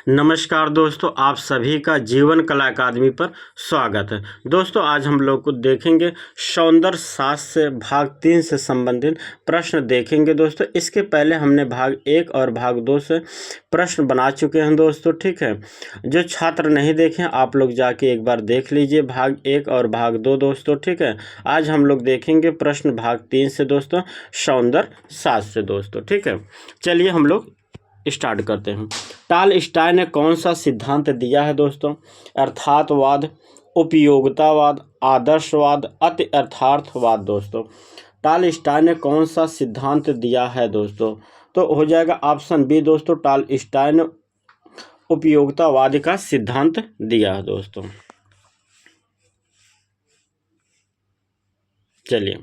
नमस्कार दोस्तों, आप सभी का जीवन कला अकादमी पर स्वागत है। दोस्तों आज हम लोग को देखेंगे सौंदर्य शास्त्र से भाग 3 से संबंधित प्रश्न देखेंगे। दोस्तों इसके पहले हमने भाग 1 और भाग 2 से प्रश्न बना चुके हैं दोस्तों, ठीक है। जो छात्र नहीं देखे आप लोग जाके एक बार देख लीजिए भाग 1 और भाग 2 दोस्तों, ठीक है। आज हम लोग देखेंगे प्रश्न भाग 3 से दोस्तों, सौंदर्य शास्त्र से दोस्तों, ठीक है। चलिए हम लोग स्टार्ट करते हैं। टॉलस्टॉय ने कौन सा सिद्धांत दिया है दोस्तों? अर्थातवाद, उपयोगितावाद, आदर्शवाद, अति अर्थार्थवाद दोस्तों। टॉलस्टॉय ने कौन सा सिद्धांत दिया है दोस्तों? तो हो जाएगा ऑप्शन बी दोस्तों, टॉलस्टॉय ने उपयोगितावाद का सिद्धांत दिया है दोस्तों। चलिए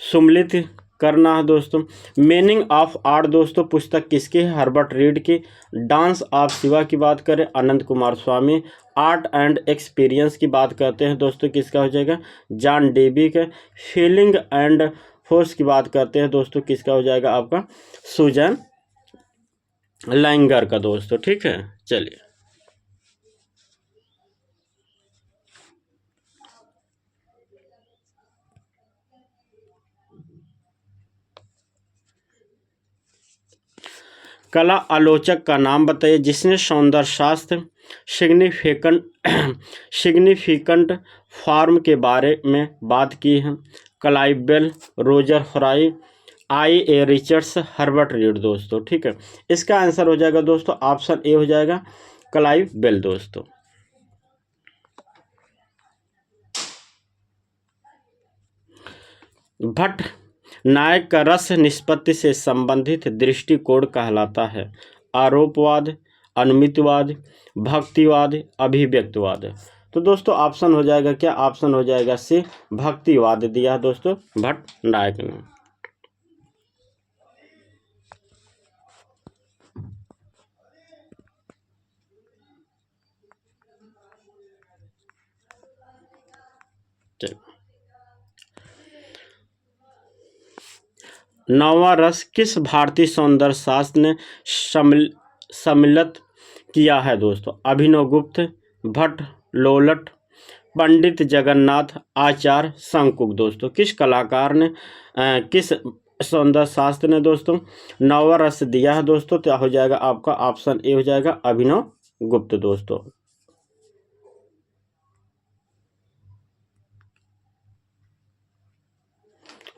सुम्मिलित करना है दोस्तों। मीनिंग ऑफ आर्ट दोस्तों पुस्तक किसकी है? हर्बर्ट रीड की। डांस ऑफ शिवा की बात करें अनंत कुमार स्वामी। आर्ट एंड एक्सपीरियंस की बात करते हैं दोस्तों, किसका हो जाएगा? जॉन डेवी के। फीलिंग एंड फोर्स की बात करते हैं दोस्तों, किसका हो जाएगा? आपका सुजैन लैंगर का दोस्तों, ठीक है। चलिए कला आलोचक का नाम बताइए जिसने सौंदर्य शास्त्र सिग्निफिकेंट फॉर्म के बारे में बात की है। क्लाइव बेल, रोजर फ्राई, आई रिचर्ड्स, हर्बर्ट रीड दोस्तों, ठीक है। इसका आंसर हो जाएगा दोस्तों ऑप्शन ए हो जाएगा क्लाइव बेल दोस्तों। भट्ट नायक का रस निष्पत्ति से संबंधित दृष्टिकोण कहलाता है? आरोपवाद, अनुमितिवाद, भक्तिवाद, अभिव्यक्तिवाद। तो दोस्तों ऑप्शन हो जाएगा क्या? ऑप्शन हो जाएगा सी, भक्तिवाद दिया है दोस्तों भट्ट नायक ने। नौवां रस किस भारतीय सौंदर्य शास्त्र ने सम्मिलित किया है दोस्तों? अभिनव गुप्त, भट्ट, लोलट, पंडित जगन्नाथ, आचार्य शंकुक दोस्तों। किस कलाकार ने किस सौंदर्य शास्त्र ने दोस्तों नौवां रस दिया है दोस्तों? तो हो जाएगा आपका ऑप्शन ए हो जाएगा अभिनव गुप्त दोस्तों।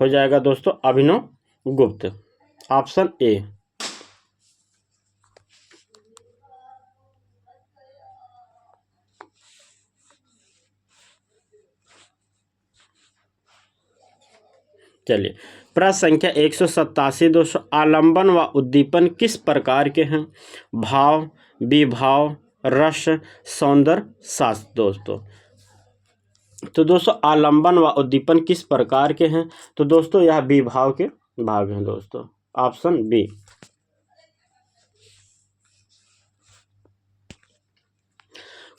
हो जाएगा दोस्तों अभिनव गुप्त, ऑप्शन ए। चलिए प्रश्न संख्या 187 दोस्तों, आलंबन व उद्दीपन किस प्रकार के हैं? भाव, विभाव, रस, सौंदर्य शास्त्र दोस्तों। तो दोस्तों आलंबन व उद्दीपन किस प्रकार के हैं? तो दोस्तों यह विभाव के भाग हैं दोस्तों, ऑप्शन बी।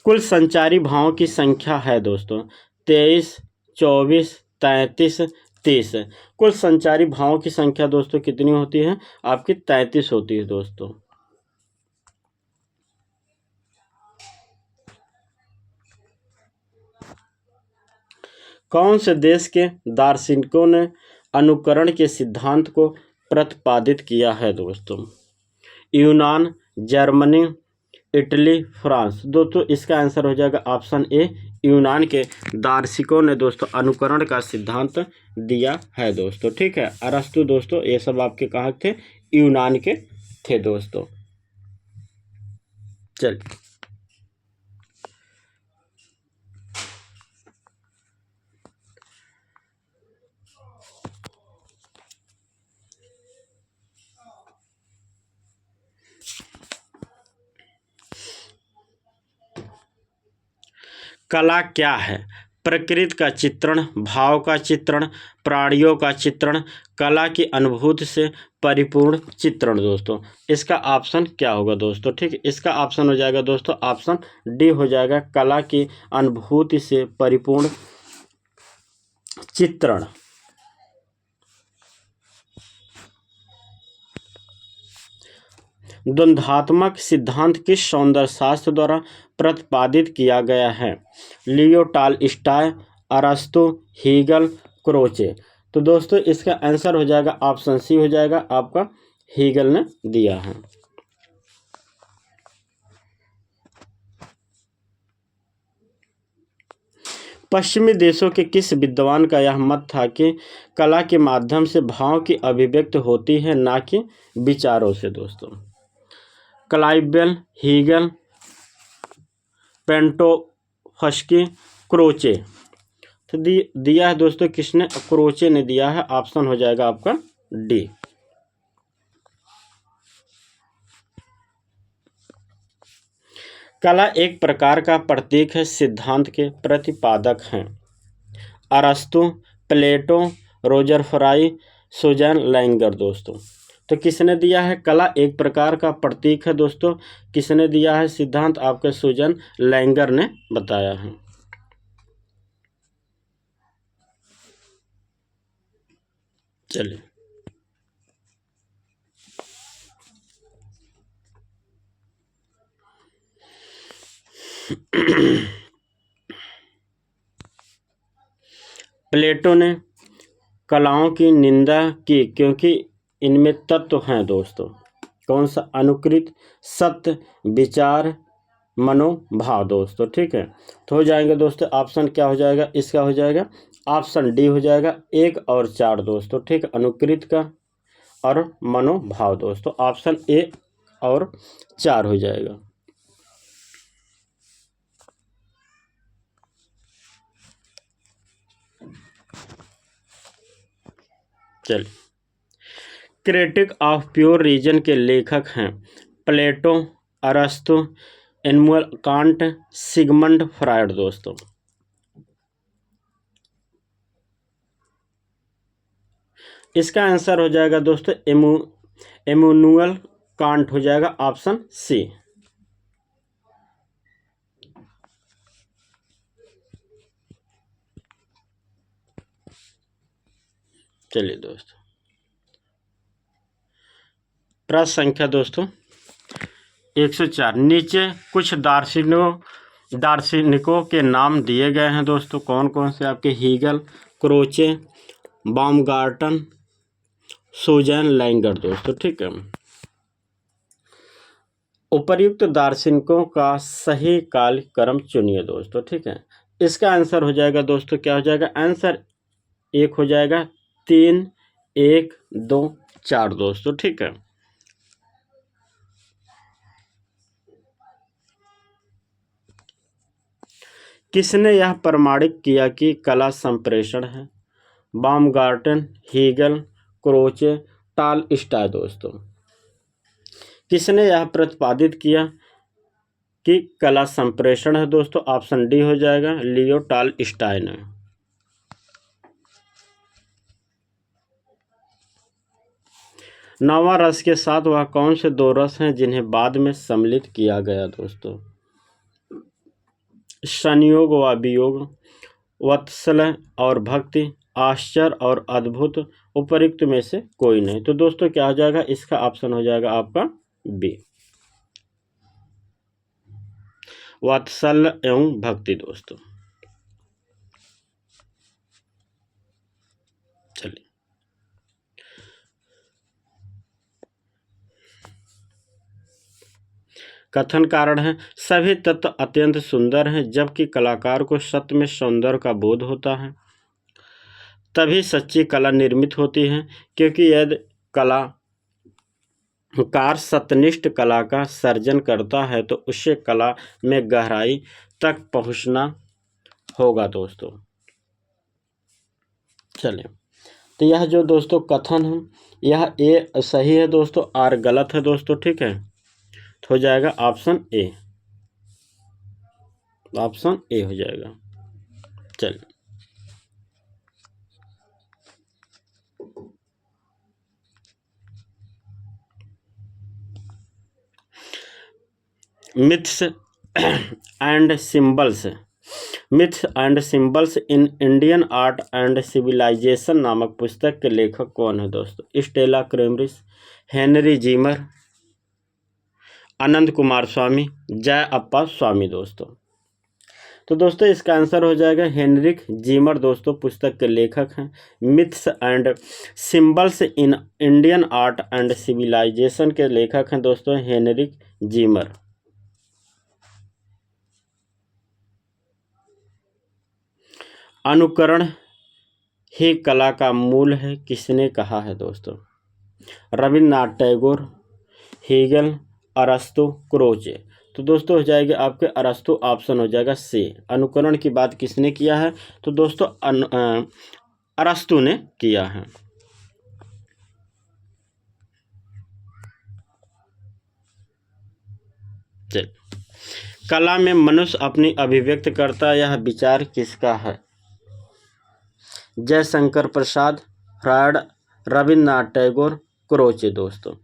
कुल संचारी भावों की संख्या है दोस्तों 23, 24, 33, 30। कुल संचारी भावों की संख्या दोस्तों कितनी होती है? आपकी 33 होती है दोस्तों। कौन से देश के दार्शनिकों ने अनुकरण के सिद्धांत को प्रतिपादित किया है दोस्तों? यूनान, जर्मनी, इटली, फ्रांस दोस्तों। इसका आंसर हो जाएगा ऑप्शन ए, यूनान के दार्शनिकों ने दोस्तों अनुकरण का सिद्धांत दिया है दोस्तों, ठीक है। अरस्तु दोस्तों ये सब आपके कहाँ थे? यूनान के थे दोस्तों। चलिए कला क्या है? प्रकृति का चित्रण, भाव का चित्रण, प्राणियों का चित्रण, कला की अनुभूति से परिपूर्ण चित्रण दोस्तों। इसका ऑप्शन क्या होगा दोस्तों? ठीक है, इसका ऑप्शन हो जाएगा दोस्तों ऑप्शन डी हो जाएगा, कला की अनुभूति से परिपूर्ण चित्रण। द्वंद्वात्मक सिद्धांत किस सौंदर्य शास्त्र द्वारा प्रतिपादित किया गया है? लियो टॉलस्टॉय, अरस्तु, हीगल, क्रोचे। तो दोस्तों इसका आंसर हो जाएगा ऑप्शन सी हो जाएगा आपका, हीगल ने दिया है। पश्चिमी देशों के किस विद्वान का यह मत था कि कला के माध्यम से भाव की अभिव्यक्ति होती है, ना कि विचारों से? दोस्तों क्लाइबेल, हीगल, पेंटोफस्की, क्रोचे। तो दिया है दोस्तों किसने? क्रोचे ने दिया है। ऑप्शन हो जाएगा आपका डी। कला एक प्रकार का प्रतीक है, सिद्धांत के प्रतिपादक हैं अरस्तु, प्लेटो, रोजर फ्राई, सुजैन लैंगर। दोस्तों तो किसने दिया है? कला एक प्रकार का प्रतीक है दोस्तों, किसने दिया है सिद्धांत? आपके सुजैन लैंगर ने बताया है। चलिए प्लेटो ने कलाओं की निंदा की क्योंकि इनमें तत्व हैं दोस्तों। कौन सा? अनुकृत, सत्य, विचार, मनोभाव। दोस्तों ठीक है, तो हो जाएंगे दोस्तों ऑप्शन क्या हो जाएगा इसका? हो जाएगा ऑप्शन डी हो जाएगा 1 और 4 दोस्तों। ठीक, अनुकृत का और मनोभाव। दोस्तों ऑप्शन ए और 4 हो जाएगा। चलिए, क्रिटिक ऑफ प्योर रीजन के लेखक हैं प्लेटो, अरस्तु, इमैनुअल कांट, सिगमंड फ्रायड। दोस्तों इसका आंसर हो जाएगा दोस्तों इमैनुअल कांट हो जाएगा, ऑप्शन सी। चलिए दोस्तों, प्रश्न संख्या दोस्तों 104। नीचे कुछ दार्शनिकों के नाम दिए गए हैं दोस्तों। कौन कौन से आपके? Hegel, Croce, Baumgarten, Susanne Langer. दोस्तों ठीक है, उपर्युक्त दार्शनिकों का सही कालक्रम चुनिए दोस्तों। ठीक है, इसका आंसर हो जाएगा दोस्तों क्या हो जाएगा? आंसर एक हो जाएगा 3, 1, 2, 4। दोस्तों ठीक है, किसने यह प्रमाणित किया कि कला संप्रेषण है? बाउमगार्टन, हीगल, क्रोचे, टॉलस्टॉय। दोस्तों किसने यह प्रतिपादित किया कि कला संप्रेषण है? दोस्तों ऑप्शन डी हो जाएगा, लियो टॉलस्टॉय ने। नौवां रस के साथ वह कौन से 2 रस हैं जिन्हें बाद में सम्मिलित किया गया? दोस्तों संयोग व वियोग, वात्सल्य और भक्ति, आश्चर्य और अद्भुत, उपर्युक्त में से कोई नहीं। तो दोस्तों क्या हो जाएगा इसका? ऑप्शन हो जाएगा आपका बी, वात्सल्य एवं भक्ति। दोस्तों चलिए, कथन कारण है सभी तत्व अत्यंत सुंदर हैं, जबकि कलाकार को सत्य में सौंदर्य का बोध होता है। तभी सच्ची कला निर्मित होती है, क्योंकि यदि कलाकार सत्यनिष्ठ कला का सर्जन करता है तो उससे कला में गहराई तक पहुंचना होगा। दोस्तों चलिए, तो यह जो दोस्तों कथन है यह ए सही है दोस्तों, आर गलत है दोस्तों। ठीक है, तो हो जाएगा ऑप्शन ए, ऑप्शन ए हो जाएगा। चलिए, myths and symbols in Indian art and civilization नामक पुस्तक के लेखक कौन है? दोस्तों Stella Kramrisch, Henry Zimmer, Ananda Coomaraswamy, Jaya अप्पा स्वामी दोस्तों। तो दोस्तों इसका आंसर हो जाएगा हेनरिक जीमर दोस्तों, पुस्तक के लेखक हैं। Myths and symbols in Indian art and civilization के लेखक हैं दोस्तों हेनरिक जीमर। अनुकरण ही कला का मूल है, किसने कहा है दोस्तों? रविन्द्रनाथ टैगोर, हेगल, अरस्तु, क्रोचे। तो दोस्तों हो जाएगा आपके अरस्तु, ऑप्शन हो जाएगा सी। अनुकरण की बात किसने किया है? तो दोस्तों अरस्तु ने किया है। चल, कला में मनुष्य अपनी अभिव्यक्त करता है, यह विचार किसका है? जयशंकर प्रसाद, फ्रायड, रविन्द्रनाथ टैगोर, क्रोचे दोस्तों।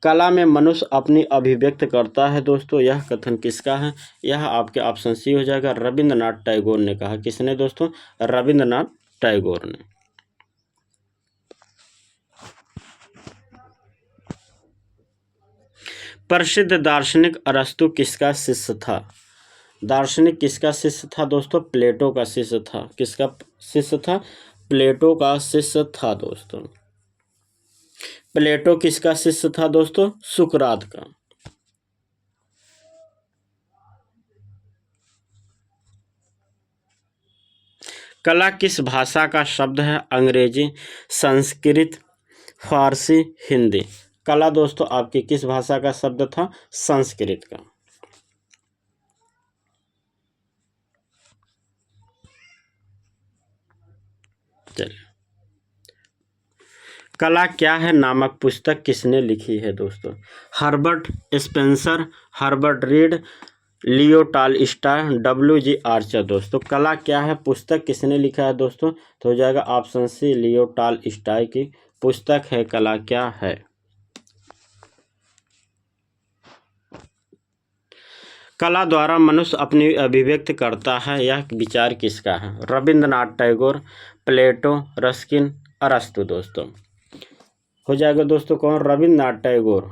कला में मनुष्य अपनी अभिव्यक्त करता है दोस्तों, यह कथन किसका है? यह आपके ऑप्शन सी हो जाएगा, रविन्द्रनाथ टैगोर ने कहा। किसने दोस्तों? रविन्द्रनाथ टैगोर ने। प्रसिद्ध दार्शनिक अरस्तु किसका शिष्य था? दार्शनिक किसका शिष्य था दोस्तों? प्लेटो का शिष्य था। किसका शिष्य था? प्लेटो का शिष्य था दोस्तों। प्लेटो किसका शिष्य था दोस्तों? सुकरात का। कला किस भाषा का शब्द है? अंग्रेजी, संस्कृत, फारसी, हिंदी। कला दोस्तों आपकी किस भाषा का शब्द था? संस्कृत का। चलिए, कला क्या है नामक पुस्तक किसने लिखी है दोस्तों? Herbert Spencer, Herbert Read, Leo Tolstoy, W G. Archer दोस्तों। कला क्या है पुस्तक किसने लिखा है दोस्तों? तो हो जाएगा ऑप्शन सी, लियो टॉलस्टॉय की पुस्तक है कला क्या है। कला द्वारा मनुष्य अपनी अभिव्यक्त करता है, यह विचार किसका है? रविन्द्रनाथ टैगोर, प्लेटो, रस्किन, अरस्तु दोस्तों। हो जाएगा दोस्तों कौन? रविन्द्रनाथ टैगोर।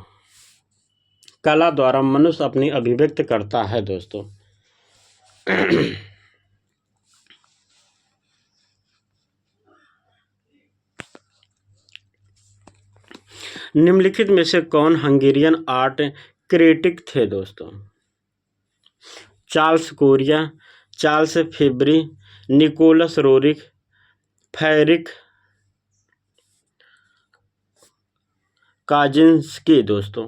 कला द्वारा मनुष्य अपनी अभिव्यक्त करता है दोस्तों। निम्नलिखित में से कौन हंगेरियन आर्ट क्रिटिक थे दोस्तों? Charles Correa, Charles Fabri, Nicholas Roerich, Ferik Kajinski दोस्तों।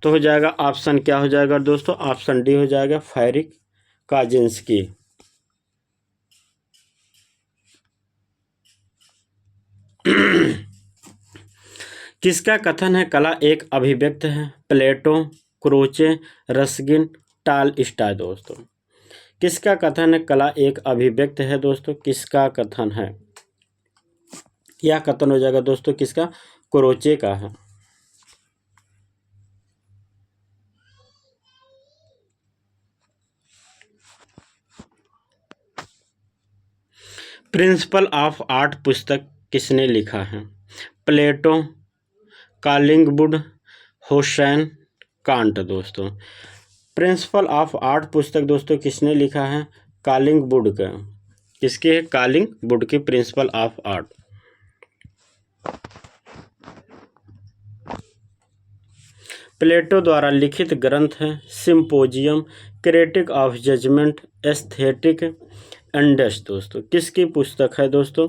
तो हो जाएगा ऑप्शन क्या हो जाएगा दोस्तों? ऑप्शन डी हो जाएगा, फेरिक काजिंस्की। किसका कथन है कला एक अभिव्यक्त है? प्लेटो, क्रोचे, रस्किन, टॉलस्टॉय दोस्तों। किसका कथन है कला एक अभिव्यक्त है दोस्तों? किसका कथन है? यह कथन हो जाएगा दोस्तों किसका? क्रोचे का है। प्रिंसिपल ऑफ आर्ट पुस्तक किसने लिखा है? प्लेटो, कालिंगवुड, हुसैन, कांट दोस्तों। प्रिंसिपल ऑफ आर्ट पुस्तक दोस्तों किसने लिखा है? कालिंगवुड का। किसके है? कालिंगवुड की प्रिंसिपल ऑफ आर्ट। प्लेटो द्वारा लिखित ग्रंथ है symposium, critique of judgment, aesthetic index दोस्तों। किसकी पुस्तक है दोस्तों?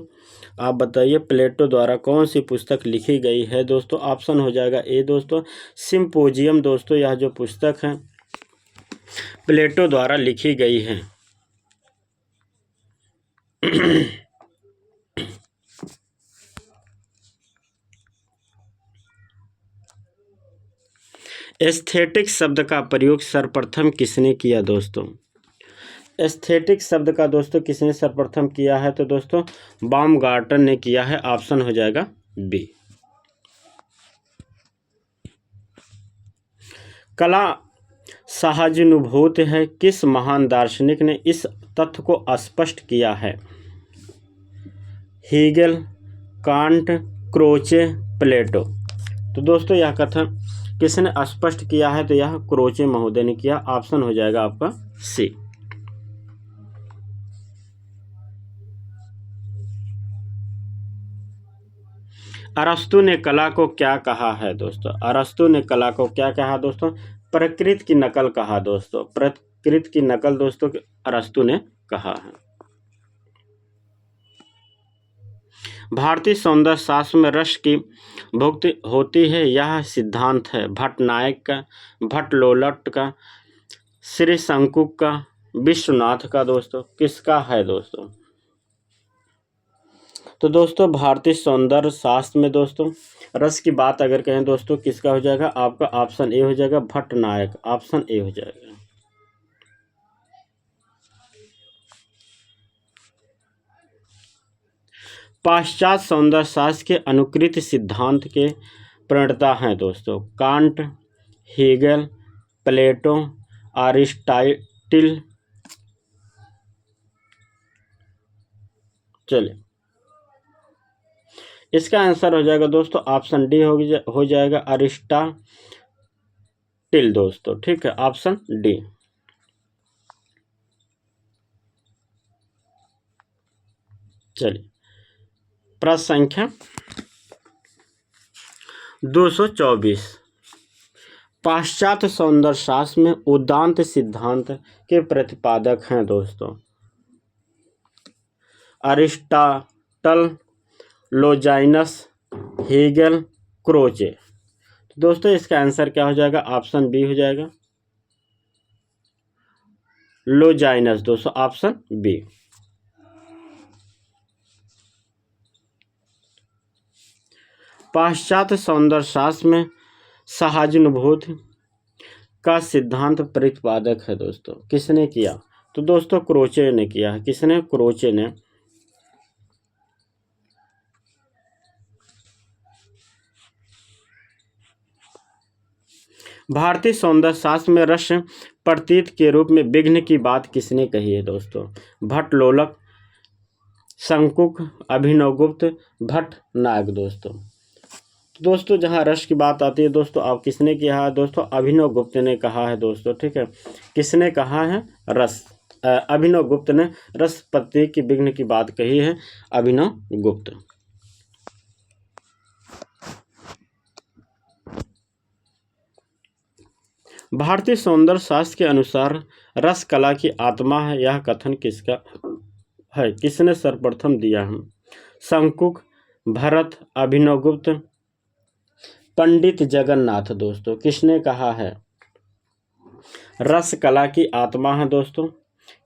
आप बताइए, प्लेटो द्वारा कौन सी पुस्तक लिखी गई है दोस्तों? ऑप्शन हो जाएगा ए दोस्तों, सिम्पोजियम दोस्तों। यह जो पुस्तक है प्लेटो द्वारा लिखी गई है। एस्थेटिक शब्द का प्रयोग सर्वप्रथम किसने किया दोस्तों? एस्थेटिक शब्द का दोस्तों किसने सर्वप्रथम किया है? तो दोस्तों बाउमगार्टन ने किया है। ऑप्शन हो जाएगा बी। कला सहानुभूति है, किस महान दार्शनिक ने इस तथ्य को स्पष्ट किया है? हेगल, कांट, क्रोचे, प्लेटो। तो दोस्तों यह कथन किसने स्पष्ट किया है? तो यह क्रोचे महोदय ने किया। ऑप्शन हो जाएगा आपका सी। अरस्तु ने कला को क्या कहा है दोस्तों? अरस्तु ने कला को क्या कहा दोस्तों? प्रकृति की नकल कहा दोस्तों। प्रकृति की नकल दोस्तों अरस्तु ने कहा है। भारतीय सौंदर्य शास्त्र में रस की भुक्ति होती है, यह सिद्धांत है भट्ट नायक का, भट्ट लोलट का, श्री शंकु का, विश्वनाथ का दोस्तों, किसका है दोस्तों? तो दोस्तों भारतीय सौंदर्य शास्त्र में दोस्तों रस की बात अगर कहें दोस्तों किसका हो जाएगा? आपका ऑप्शन ए हो जाएगा भट्ट नायक। ऑप्शन ए हो जाएगा। पाश्चात्य सौंदर्य शास्त्र के अनुकृत सिद्धांत के प्रणेता हैं दोस्तों कांट, हेगल, प्लेटो, अरिस्टाइटिल। चलिए इसका आंसर हो जाएगा दोस्तों ऑप्शन डी हो जाएगा अरिस्टाटिल दोस्तों। ठीक है, ऑप्शन डी। चलिए प्रश्न संख्या 224। पाश्चात्य सौंदर्य शास्त्र में उदांत सिद्धांत के प्रतिपादक हैं दोस्तों अरिस्टाटल, लोजाइनस, हेगल, क्रोचे। दोस्तों इसका आंसर क्या हो जाएगा? ऑप्शन बी हो जाएगा लोजाइनस दोस्तों। Option B. पाश्चात्य सौंदर्य शास्त्र में सहानुभूति का सिद्धांत प्रतिपादक है दोस्तों किसने किया? तो दोस्तों क्रोचे ने किया है। किसने? क्रोचे ने। भारतीय सौंदर्य शास्त्र में रस प्रतीत के रूप में विघ्न की बात किसने कही है दोस्तों? भट्ट लोलक, शंकुक, अभिनवगुप्त, भट्ट नायक दोस्तों। दोस्तों जहां रस की बात आती है दोस्तों आप किसने किया है दोस्तों? अभिनवगुप्त ने कहा है दोस्तों। ठीक है, किसने कहा है? रस अभिनवगुप्त ने रस प्रतीक की विघ्न की बात कही है, अभिनवगुप्त। भारतीय सौंदर्य शास्त्र के अनुसार रस कला की आत्मा है, यह कथन किसका है? किसने सर्वप्रथम दिया है? शंकुक, भरत, अभिनवगुप्त, पंडित जगन्नाथ दोस्तों। किसने कहा है रस कला की आत्मा है दोस्तों?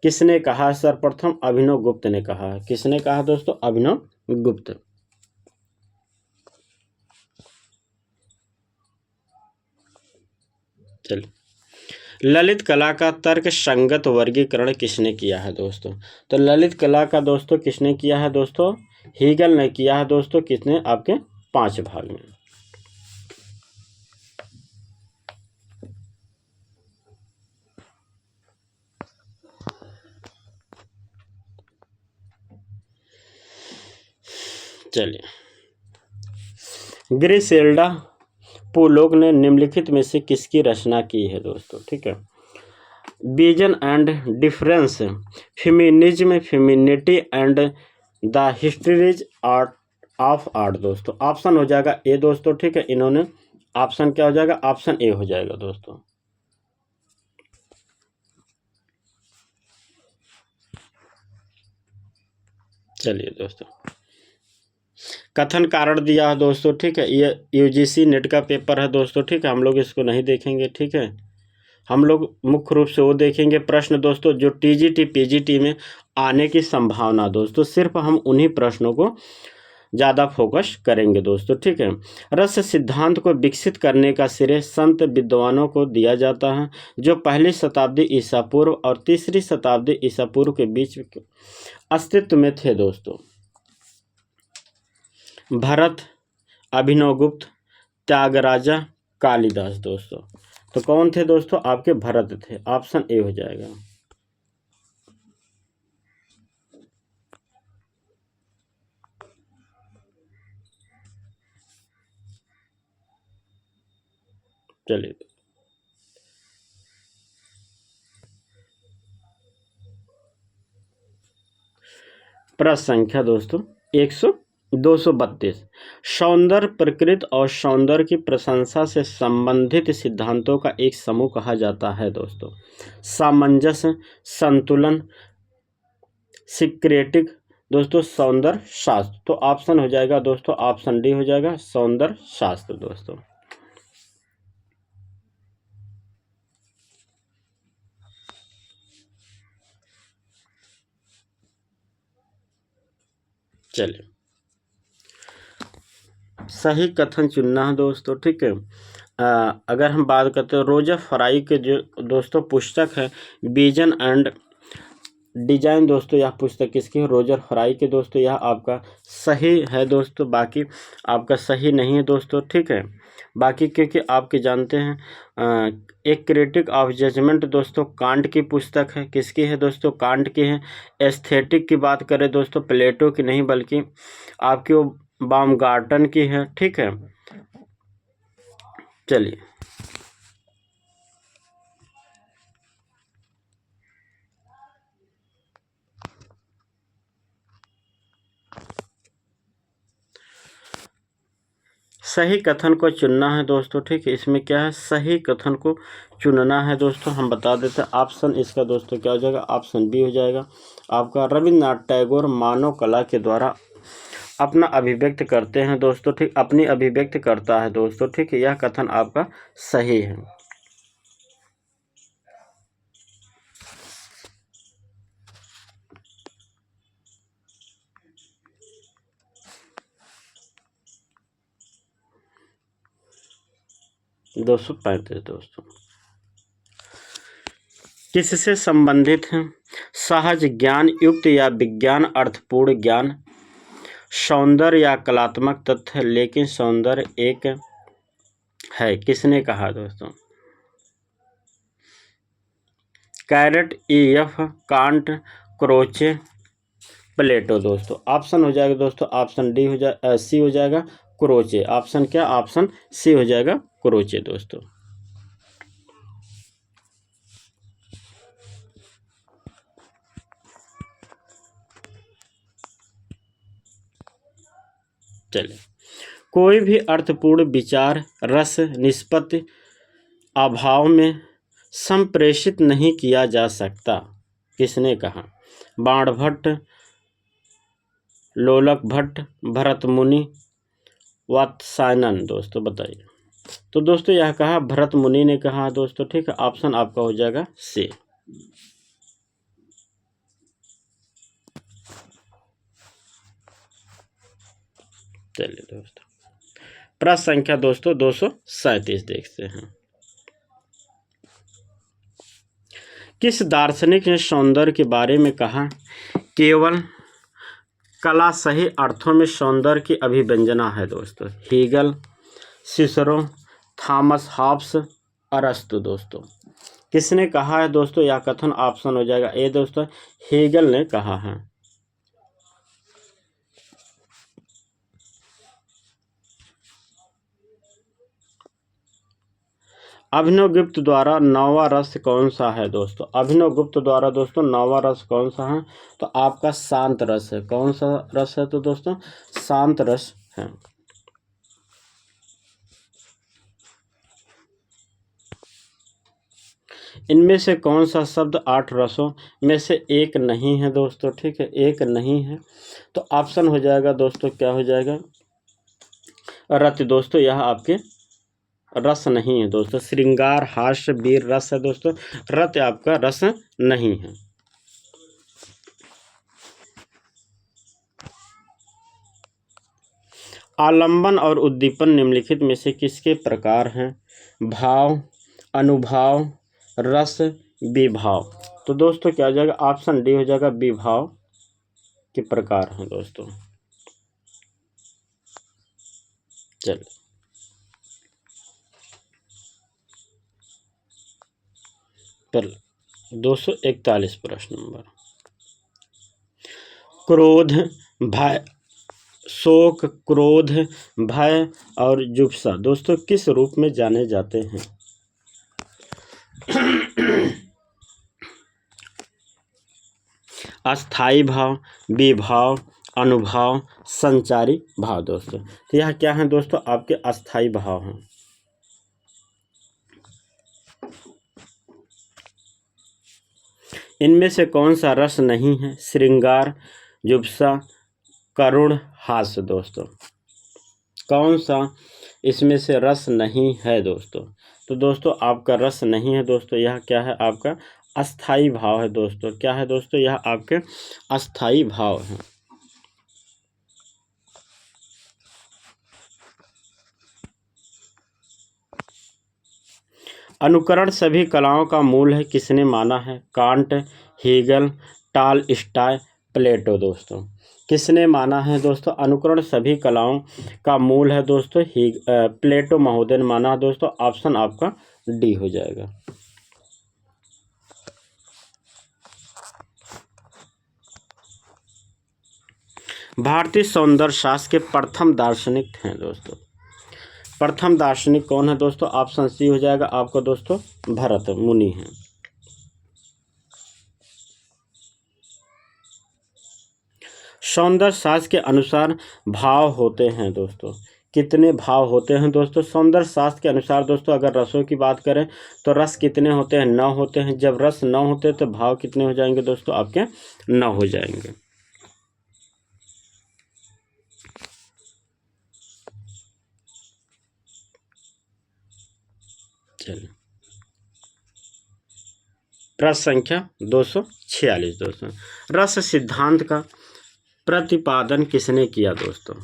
किसने कहा सर्वप्रथम? अभिनवगुप्त ने कहा है। किसने कहा दोस्तों? अभिनवगुप्त। चलिए ललित कला का तर्क संगत वर्गीकरण किसने किया है दोस्तों? तो ललित कला का दोस्तों किसने किया है दोस्तों? हेगल ने किया है दोस्तों। किसने? आपके 5 भाग में। चलिए ग्रिसेल्डा पोलोक ने निम्नलिखित में से किसकी रचना की है दोस्तों? ठीक है, vision and difference, feminism, femininity and the histories art of art दोस्तों। ऑप्शन हो जाएगा ए दोस्तों। ठीक है, इन्होंने ऑप्शन क्या हो जाएगा? ऑप्शन ए हो जाएगा दोस्तों। चलिए दोस्तों कथन कारण दिया है दोस्तों। ठीक है, ये यूजीसी नेट का पेपर है दोस्तों। ठीक है, हम लोग इसको नहीं देखेंगे। ठीक है, हम लोग मुख्य रूप से वो देखेंगे प्रश्न दोस्तों जो टीजीटी पीजीटी में आने की संभावना दोस्तों। सिर्फ हम उन्हीं प्रश्नों को ज़्यादा फोकस करेंगे दोस्तों। ठीक है, रस सिद्धांत को विकसित करने का श्रेय संत विद्वानों को दिया जाता है जो पहली शताब्दी ईसा पूर्व और तीसरी शताब्दी ईसा पूर्व के बीच अस्तित्व में थे दोस्तों। भरत, अभिनवगुप्त, त्यागराजा, कालिदास दोस्तों। तो कौन थे दोस्तों? आपके भरत थे। ऑप्शन ए हो जाएगा। चलिए, प्रश्न संख्या दोस्तों 232। सौंदर्य प्रकृति और सौंदर्य की प्रशंसा से संबंधित सिद्धांतों का एक समूह कहा जाता है दोस्तों। सामंजस्य, संतुलन, सिक्रेटिक दोस्तों, सौंदर्य शास्त्र। तो ऑप्शन हो जाएगा दोस्तों, ऑप्शन डी हो जाएगा सौंदर्य शास्त्र दोस्तों। चलिए, सही कथन चुनना है दोस्तों, ठीक है। अगर हम बात करते हैं रोजर फ्राई के जो दोस्तों पुस्तक है विजन एंड डिजाइन दोस्तों, यह पुस्तक किसकी है? रोजर फ्राई के दोस्तों। यह आपका सही है दोस्तों, बाकी आपका सही नहीं है दोस्तों, ठीक है। बाकी क्योंकि आपके जानते हैं एक क्रिटिक ऑफ जजमेंट दोस्तों कांट की पुस्तक है। किसकी है दोस्तों? कांट की है। एस्थेटिक की बात करें दोस्तों प्लेटो की नहीं बल्कि आपकी वो बामगार्टन की है, ठीक है। चलिए, सही कथन को चुनना है दोस्तों, ठीक है। इसमें क्या है? सही कथन को चुनना है दोस्तों। हम बता देते हैं ऑप्शन इसका दोस्तों क्या हो जाएगा? ऑप्शन बी हो जाएगा आपका। रविन्द्रनाथ टैगोर मानव कला के द्वारा अपना अभिव्यक्त करते हैं दोस्तों, ठीक। अपनी अभिव्यक्त करता है दोस्तों, ठीक है। यह कथन आपका सही है। दोस्तों किससे संबंधित है? सहज ज्ञान युक्त या विज्ञान अर्थपूर्ण ज्ञान, सौंदर्य या कलात्मक तथ्य, लेकिन सौंदर्य एक है। किसने कहा दोस्तों? कैरेट, ईएफ, कांट, क्रोचे, प्लेटो दोस्तों। ऑप्शन हो जाएगा दोस्तों, ऑप्शन डी हो जाए सी हो जाएगा क्रोचे। ऑप्शन क्या? ऑप्शन सी हो जाएगा क्रोचे दोस्तों। चलिए, कोई भी अर्थपूर्ण विचार रस निष्पत्ति अभाव में संप्रेषित नहीं किया जा सकता। किसने कहा? बाणभट्ट, लोलक भट्ट, भरत मुनि, वात्सायन दोस्तों। बताइए। तो दोस्तों यह कहा भरत मुनि ने कहा दोस्तों, ठीक है। ऑप्शन आपका हो जाएगा सी। चलिए दोस्तों, प्रश्न संख्या दोस्तों 237 देखते हैं। किस दार्शनिक ने सौंदर्य के बारे में कहा? केवल कला सही अर्थों में सौंदर्य की अभिव्यंजना है दोस्तों। हीगल, सिसरो, थॉमस हॉब्स, अरस्तु दोस्तों। किसने कहा है दोस्तों? यह कथन ऑप्शन हो जाएगा ए दोस्तों, हीगल ने कहा है। अभिनव गुप्त द्वारा नौवां रस कौन सा है दोस्तों? अभिनव गुप्त द्वारा दोस्तों नौवां रस कौन सा है? तो आपका शांत रस है। कौन सा रस है? तो दोस्तों शांत रस है। इनमें से कौन सा शब्द 8 रसों में से एक नहीं है दोस्तों, ठीक है। एक नहीं है, तो ऑप्शन हो जाएगा दोस्तों क्या हो जाएगा? रति दोस्तों। यह आपके रस नहीं है दोस्तों। श्रृंगार, हास्य, वीर रस है दोस्तों। रत आपका रस नहीं है। आलंबन और उद्दीपन निम्नलिखित में से किसके प्रकार हैं? भाव, अनुभाव, रस, विभाव। तो दोस्तों क्या हो जाएगा? ऑप्शन डी हो जाएगा विभाव के प्रकार हैं दोस्तों। चलिए, पर 241 प्रश्न नंबर। क्रोध, भय, शोक, क्रोध, भय और जुगसा दोस्तों किस रूप में जाने जाते हैं? अस्थाई भाव, विभाव, अनुभाव, संचारी भाव दोस्तों। तो यह क्या है दोस्तों? आपके अस्थाई भाव हैं। इनमें से कौन सा रस नहीं है? श्रृंगार, जुब्सा, करुण, हास्य दोस्तों। कौन सा इसमें से रस नहीं है दोस्तों? तो दोस्तों आपका रस नहीं है दोस्तों, यह क्या है? आपका अस्थाई भाव है दोस्तों। क्या है दोस्तों? यह आपके अस्थाई भाव हैं। अनुकरण सभी कलाओं का मूल है, किसने माना है? कांट, हेगल, टॉलस्टॉय, प्लेटो दोस्तों। किसने माना है दोस्तों? अनुकरण सभी कलाओं का मूल है दोस्तों, प्लेटो महोदय ने माना है दोस्तों। ऑप्शन आपका डी हो जाएगा। भारतीय सौंदर्य शास्त्र के प्रथम दार्शनिक हैं दोस्तों। प्रथम दार्शनिक कौन है दोस्तों? ऑप्शन सी हो जाएगा आपका दोस्तों, भरत मुनि हैं। सौंदर्य शास्त्र के अनुसार भाव होते हैं दोस्तों। कितने भाव होते हैं दोस्तों? सौंदर्य शास्त्र के अनुसार दोस्तों अगर रसों की बात करें तो रस कितने होते हैं? 9 होते हैं। जब रस 9 होते हैं तो भाव कितने हो जाएंगे दोस्तों? आपके 9 हो जाएंगे। चलिए, प्रश्न संख्या 246 दोस्तों। रस सिद्धांत का प्रतिपादन किसने किया दोस्तों?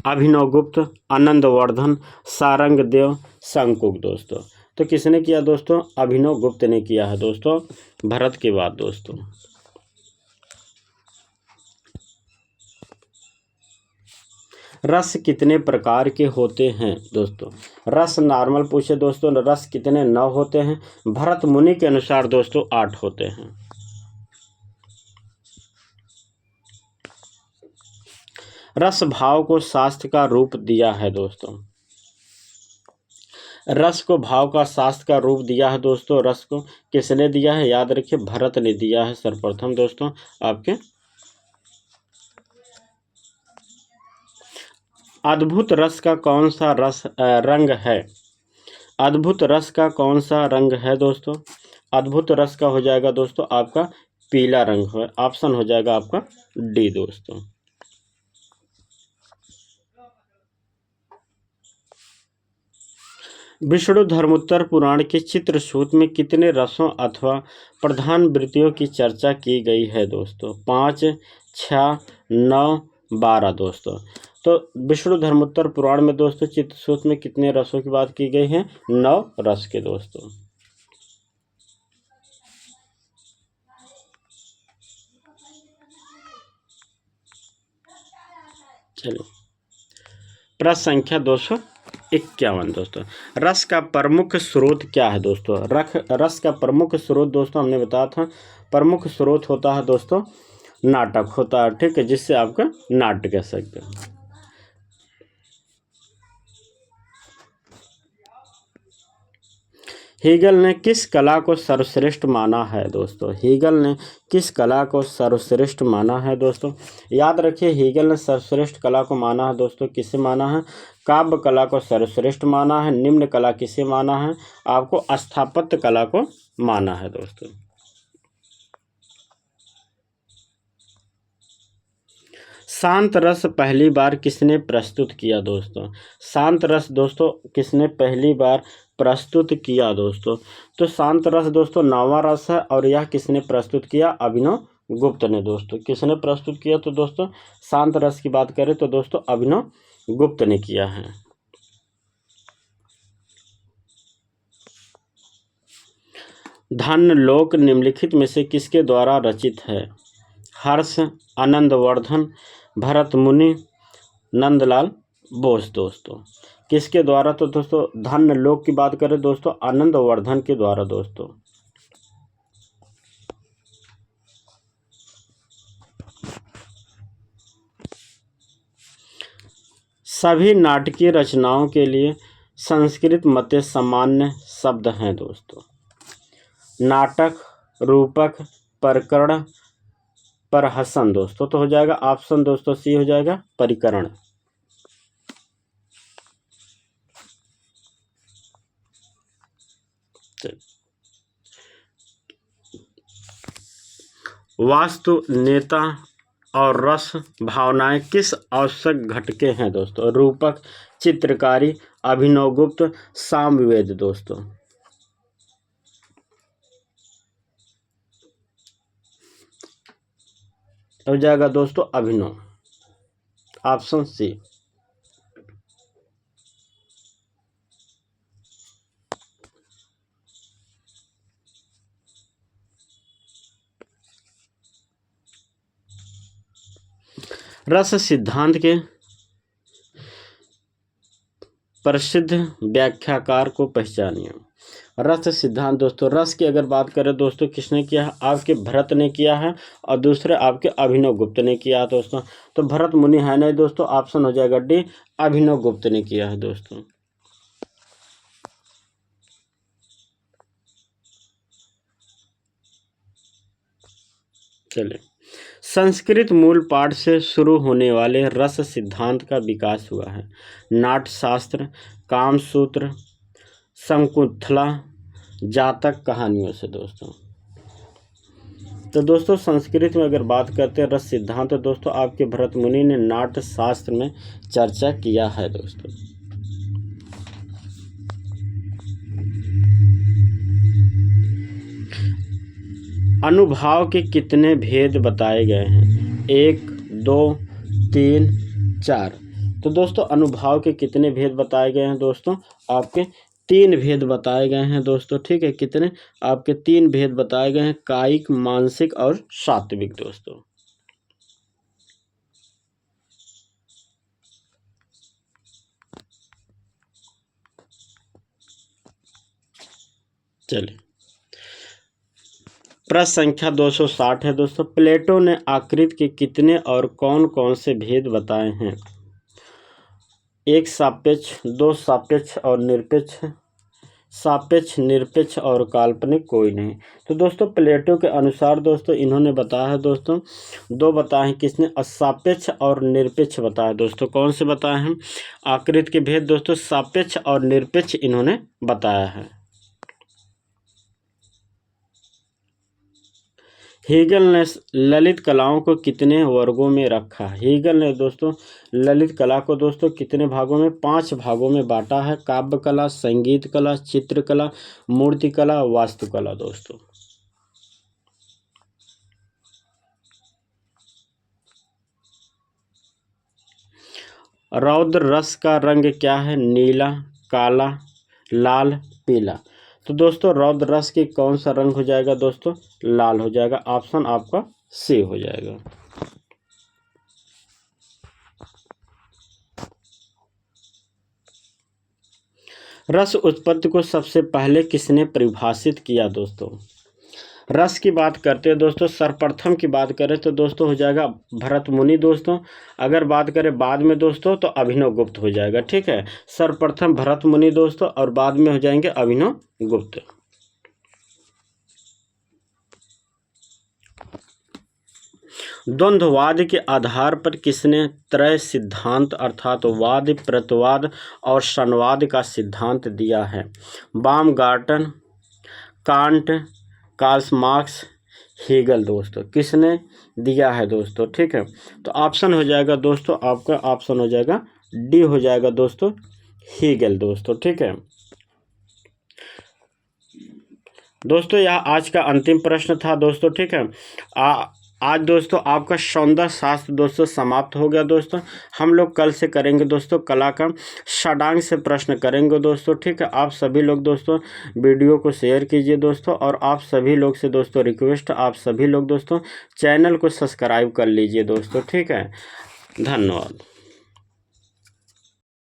अभिनवगुप्त, आनंदवर्धन, सारंगदेव, शंकुक दोस्तों। तो किसने किया दोस्तों? अभिनवगुप्त ने किया है दोस्तों, भरत के बाद दोस्तों। रस कितने प्रकार के होते हैं दोस्तों? रस नॉर्मल पूछे दोस्तों, रस कितने 9 होते हैं? भरत मुनि के अनुसार दोस्तों 8 होते हैं। रस भाव को शास्त्र का रूप दिया है दोस्तों। रस को भाव का शास्त्र का रूप दिया है दोस्तों। रस को किसने दिया है? याद रखिए, भरत ने दिया है सर्वप्रथम दोस्तों आपके। अद्भुत रस का कौन सा रंग है? अद्भुत रस का कौन सा रंग है दोस्तों? अद्भुत रस का हो जाएगा दोस्तों आपका पीला रंग है। ऑप्शन हो जाएगा आपका डी दोस्तों। विष्णु धर्मोत्तर पुराण के चित्रसूत में कितने रसों अथवा प्रधान वृत्तियों की चर्चा की गई है दोस्तों? 5, 6, 9, 12 दोस्तों। तो विष्णु धर्मोत्तर पुराण में दोस्तों चित्रसूत में कितने रसों की बात की गई है? 9 रस के दोस्तों। चलिए, प्रश्न संख्या 251 दोस्तों। रस का प्रमुख स्रोत क्या है दोस्तों? रस का प्रमुख स्रोत दोस्तों हमने बताया था, प्रमुख स्रोत होता है दोस्तों नाटक होता है, ठीक है, जिससे आपका नाट्य कह सकते हैं। हेगल ने किस कला को सर्वश्रेष्ठ माना है दोस्तों? हेगल ने किस कला को सर्वश्रेष्ठ माना है दोस्तों? याद रखिए, हेगल ने सर्वश्रेष्ठ कला को माना है दोस्तों। किसे माना है? काव्य कला को सर्वश्रेष्ठ माना है। निम्न कला किसे माना है? आपको स्थापत्य कला को माना है दोस्तों। शांत रस पहली बार किसने प्रस्तुत किया दोस्तों? शांत रस दोस्तों किसने पहली बार प्रस्तुत किया दोस्तों? तो शांत रस दोस्तों 9वां रस है और यह किसने प्रस्तुत किया? अभिनव गुप्त ने दोस्तों। किसने प्रस्तुत किया? तो दोस्तों शांत रस की बात करें तो दोस्तों अभिनव गुप्त ने किया है। धन्यलोक निम्नलिखित में से किसके द्वारा रचित है? हर्ष, आनंदवर्धन, भरत मुनि, नंदलाल बोस दोस्तों। किसके द्वारा? तो दोस्तों धन्यलोक की बात करें दोस्तों आनंदवर्धन के द्वारा दोस्तों। सभी नाटकीय रचनाओं के लिए संस्कृत मते सामान्य शब्द हैं दोस्तों। नाटक, रूपक, प्रकरण, प्रहसन दोस्तों। तो हो जाएगा ऑप्शन दोस्तों सी हो जाएगा परिकरण। वास्तु, नेता और रस भावनाएं किस आवश्यक घटके हैं दोस्तों? रूपक, चित्रकारी, अभिनवगुप्त, सामवेद दोस्तों। हो जाएगा दोस्तों अभिनव, ऑप्शन सी। रस सिद्धांत के प्रसिद्ध व्याख्याकार को पहचानिए। रस सिद्धांत दोस्तों, रस की अगर बात करें दोस्तों किसने किया है? आपके भरत ने किया है और दूसरे आपके अभिनव गुप्त ने किया है दोस्तों। तो भरत मुनि है नहीं दोस्तों, ऑप्शन हो जाएगा डी, अभिनव गुप्त ने किया है दोस्तों। चलिए, संस्कृत मूल पाठ से शुरू होने वाले रस सिद्धांत का विकास हुआ है। नाट्यशास्त्र, कामसूत्र, शकुंतला, जातक कहानियों से दोस्तों। तो दोस्तों संस्कृत में अगर बात करते हैं रस सिद्धांत तो दोस्तों आपके भरत मुनि ने नाट्यशास्त्र में चर्चा किया है दोस्तों। अनुभाव के कितने भेद बताए गए हैं? 1, 2, 3, 4। तो दोस्तों अनुभाव के कितने भेद बताए गए हैं दोस्तों? आपके 3 भेद बताए गए हैं दोस्तों। ठीक है, कितने? आपके 3 भेद बताए गए हैं, कायिक, मानसिक और सात्विक दोस्तों। चलिए, प्रश्न संख्या 260 है दोस्तों। प्लेटो ने आकृति के कितने और कौन कौन से भेद बताए हैं? 1 सापेक्ष, 2 सापेक्ष और निरपेक्ष, सापेक्ष, निरपेक्ष और काल्पनिक कोई नहीं। तो दोस्तों प्लेटो के अनुसार दोस्तों इन्होंने बताया है दोस्तों 2 बताए हैं। किसने? असापेक्ष और निरपेक्ष बताया दोस्तों। कौन से बताए हैं? आकृति के भेद दोस्तों सापेक्ष और निरपेक्ष इन्होंने बताया है। हीगल ने ललित कलाओं को कितने वर्गों में रखा? हीगल ने दोस्तों ललित कला को दोस्तों कितने भागों में? 5 भागों में बांटा है। काव्य कला, संगीत कला, चित्रकला, मूर्तिकला, वास्तुकला दोस्तों। रौद्र रस का रंग क्या है? नीला, काला, लाल, पीला। तो दोस्तों रौद्र रस की कौन सा रंग हो जाएगा दोस्तों? लाल हो जाएगा। ऑप्शन आपका सी हो जाएगा। रस उत्पत्ति को सबसे पहले किसने परिभाषित किया दोस्तों? रस की बात करते हैं दोस्तों, सर्वप्रथम की बात करें तो दोस्तों हो जाएगा भरत मुनि दोस्तों। अगर बात करें बाद में दोस्तों तो अभिनव गुप्त हो जाएगा। ठीक है, सर्वप्रथम भरत मुनि दोस्तों और बाद में हो जाएंगे अभिनव गुप्त। द्वंद्ववाद के आधार पर किसने त्रय सिद्धांत अर्थात वाद, प्रतिवाद और संवाद का सिद्धांत दिया है? बामगार्टन, कांट, कार्ल मार्क्स, हेगल दोस्तों। किसने दिया है दोस्तों? ठीक है, तो ऑप्शन हो जाएगा दोस्तों आपका, ऑप्शन हो जाएगा डी हो जाएगा दोस्तों, हेगल दोस्तों। ठीक है दोस्तों, यह आज का अंतिम प्रश्न था दोस्तों। ठीक है, आज दोस्तों आपका सौंदर्य शास्त्र दोस्तों समाप्त हो गया दोस्तों। हम लोग कल से करेंगे दोस्तों कला का षडांग से प्रश्न करेंगे दोस्तों। ठीक है, आप सभी लोग दोस्तों वीडियो को शेयर कीजिए दोस्तों, और आप सभी लोग से दोस्तों रिक्वेस्ट, आप सभी लोग दोस्तों चैनल को सब्सक्राइब कर लीजिए दोस्तों। ठीक है, धन्यवाद।